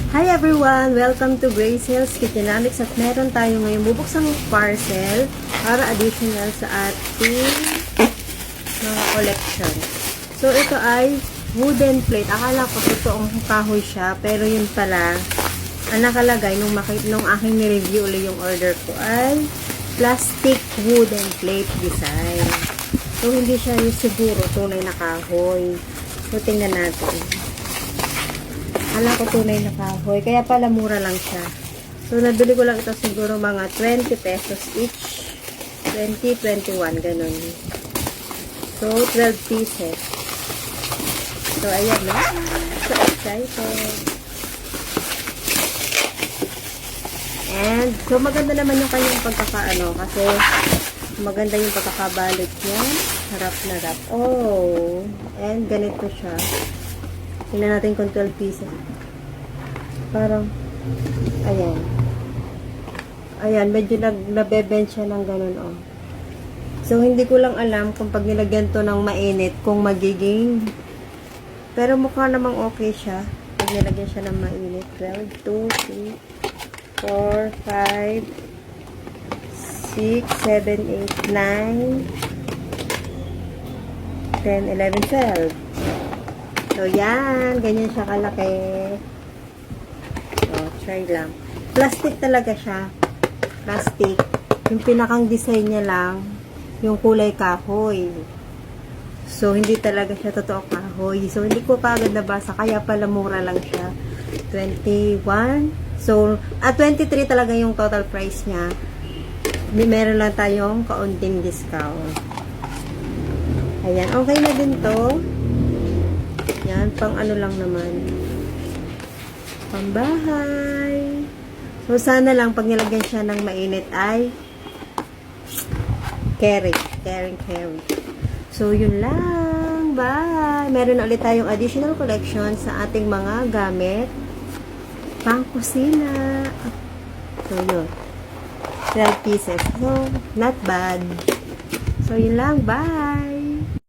Hi everyone! Welcome to Grace Hills Kitchenomics at meron tayo ngayong bubuksang parcel para additional sa ating mga collection. So ito ay wooden plate. Akala ko totoong kahoy siya pero yun pala ang nakalagay nung aking ni-review ulit yung order ko ay plastic wooden plate design. So hindi siya yung siguro tunay na kahoy. So tingnan natin. Alam ko tunay na kahoy. Kaya pala mura lang siya. So, nabili ko lang ito siguro mga 20 pesos each. 20, 21, ganun. So, 12 pieces. So, ayan na. So, excited. And, so, maganda naman yung kanyang pagkakaano. Kasi, maganda yung pagkakabalot niya. Harap na harap. Oh. And, ganito siya. Tingnan natin kung 12 pieces. Parang, ayan. Ayan, medyo nabebend siya ng ganun, oh. So, hindi ko lang alam kung pag nilagyan to ng mainit, kung magiging, pero mukha namang okay siya. Pag nilagyan siya ng mainit. 12, 2, 3, 4, 5, 6, 7, 8, 9, 10, 11, 12. So, yan. Ganyan siya kalaki. So, try lang. Plastic talaga siya. Plastic. Yung pinakang design niya lang, yung kulay kahoy. So, hindi talaga siya totoo kahoy. So, hindi ko pa agad nabasa. Kaya pala mura lang siya. 21. So, 23 talaga yung total price niya. Meron lang tayong kaunting discount. Ayan. Okay na din to. Yan, pang ano lang naman. Pambahay. So, sana lang pag nilagyan siya ng mainit ay carry. So, yun lang. Bye! Meron na ulit tayong additional collection sa ating mga gamit pang kusina. So, yun. 12 pieces. So, not bad. So, yun lang. Bye!